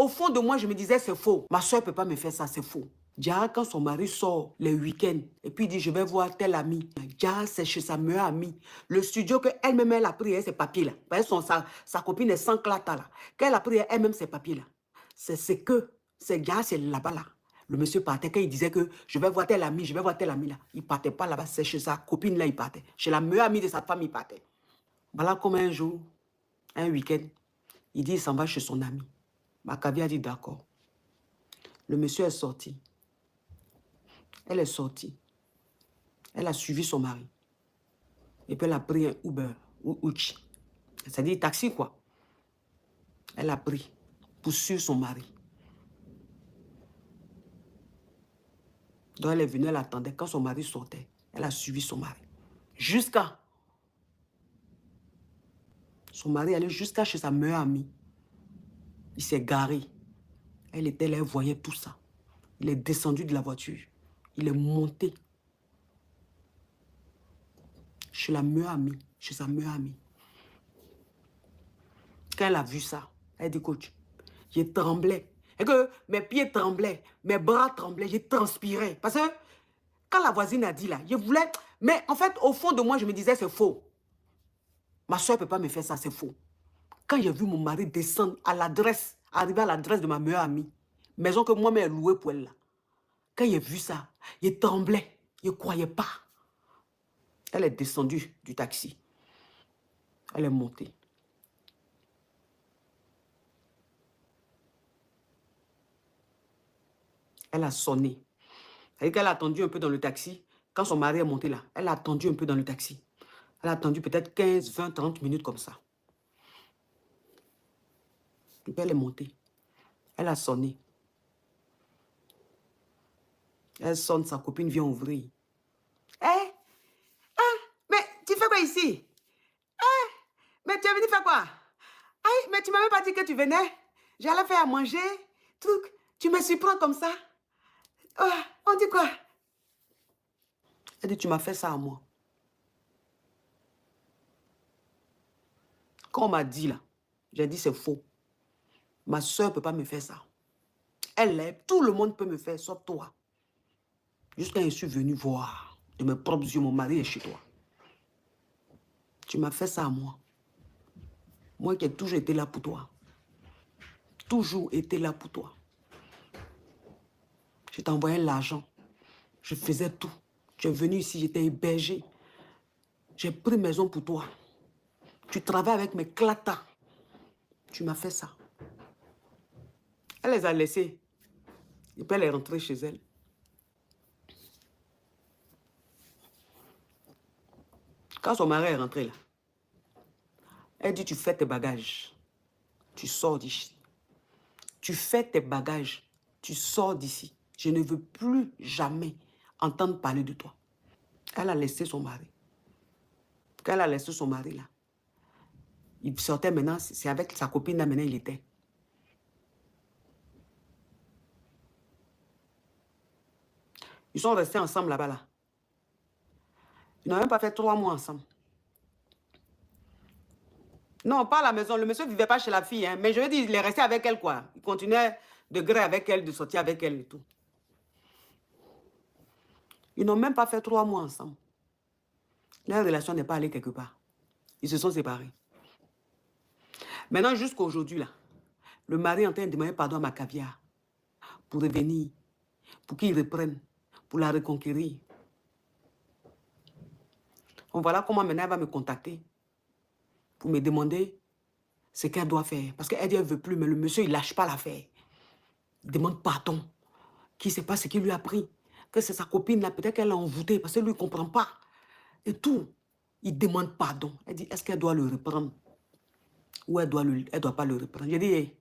au fond de moi, je me disais, c'est faux. Ma soeur ne peut pas me faire ça, c'est faux. Dia, quand son mari sort les week-ends, et puis il dit, je vais voir tel ami. Dia, c'est chez sa meilleure amie. Le studio qu'elle-même, elle a pris, ses papiers-là. Sa copine est sans clata, là. Qu'elle a pris elle-même ses papiers-là. C'est Dia, c'est là-bas, là. Le monsieur partait quand il disait que je vais voir tel ami, je vais voir tel ami, là. Il partait pas là-bas, c'est chez sa copine, là, il partait. Chez la meilleure amie de sa femme, il partait. Voilà comme un jour, un week-end, il dit, il s'en va chez son ami. Maccabi a dit, d'accord. Le monsieur est sorti. Elle est sortie. Elle a suivi son mari. Et puis elle a pris un Uber ou Uchi. C'est-à-dire taxi, quoi. Elle a pris pour suivre son mari. Donc elle est venue, elle attendait. Quand son mari sortait, elle a suivi son mari. Jusqu'à... Son mari allait jusqu'à chez sa meilleure amie. Il s'est garé. Elle était là, elle voyait tout ça. Il est descendu de la voiture. Il est monté chez la meilleure amie, chez sa meilleure amie. Quand elle a vu ça, elle dit, coach, j'ai tremblé. Et que mes pieds tremblaient, mes bras tremblaient, j'ai transpiré. Parce que quand la voisine a dit là, je voulais... Mais en fait, au fond de moi, je me disais, c'est faux. Ma soeur ne peut pas me faire ça, c'est faux. Quand j'ai vu mon mari descendre à l'adresse, arriver à l'adresse de ma meilleure amie, maison que moi-même ai louée pour elle là. Quand j'ai vu ça, il tremblait, je ne croyais pas. Elle est descendue du taxi. Elle est montée. Elle a sonné. C'est-à-dire qu'elle a attendu un peu dans le taxi. Quand son mari est monté là, elle a attendu un peu dans le taxi. Elle a attendu peut-être 15, 20, 30 minutes comme ça. Et puis elle est montée. Elle a sonné. Elle sonne, sa copine vient ouvrir. Hé, mais tu fais quoi ici? Mais tu es venu faire quoi? Aïe, mais tu m'as même pas dit que tu venais. J'allais faire à manger, truc. Tu me surprends comme ça. Oh, on dit quoi? Elle dit, tu m'as fait ça à moi. Quand on m'a dit là, j'ai dit c'est faux. Ma soeur ne peut pas me faire ça. Elle est, tout le monde peut me faire, sauf toi. Jusqu'à je suis venu voir de mes propres yeux, mon mari est chez toi. Tu m'as fait ça à moi. Moi qui ai toujours été là pour toi. Toujours été là pour toi. Je t'envoyais l'argent. Je faisais tout. Tu es venu ici, j'étais hébergé. J'ai pris maison pour toi. Tu travailles avec mes clatas. Tu m'as fait ça. Elle les a laissés. Et puis elle est rentrée chez elle. Quand son mari est rentré là, elle dit, tu fais tes bagages. Tu sors d'ici. Tu fais tes bagages. Tu sors d'ici. Je ne veux plus jamais entendre parler de toi. Elle a laissé son mari. Quand elle a laissé son mari là, il sortait maintenant, c'est avec sa copine là maintenant il était. Ils sont restés ensemble là-bas là. Ils n'ont même pas fait 3 mois ensemble. Non, pas à la maison. Le monsieur ne vivait pas chez la fille. Hein. Mais je veux dire, il est resté avec elle, quoi. Il continuait de gré avec elle, de sortir avec elle et tout. Ils n'ont même pas fait 3 mois ensemble. Leur relation n'est pas allée quelque part. Ils se sont séparés. Maintenant, jusqu'à aujourd'hui, là, le mari est en train de demander pardon à Maccabi pour revenir, pour qu'il reprenne, pour la reconquérir. Donc voilà comment maintenant elle va me contacter pour me demander ce qu'elle doit faire. Parce qu'elle dit qu'elle ne veut plus, mais le monsieur, il ne lâche pas l'affaire. Il demande pardon. Qui ne sait pas ce qu'il lui a pris. Que c'est sa copine, là, peut-être qu'elle l'a envoûté, parce que lui, il ne comprend pas. Et tout. Il demande pardon. Elle dit, est-ce qu'elle doit le reprendre? Ou elle doit pas le reprendre? J'ai dit, hey,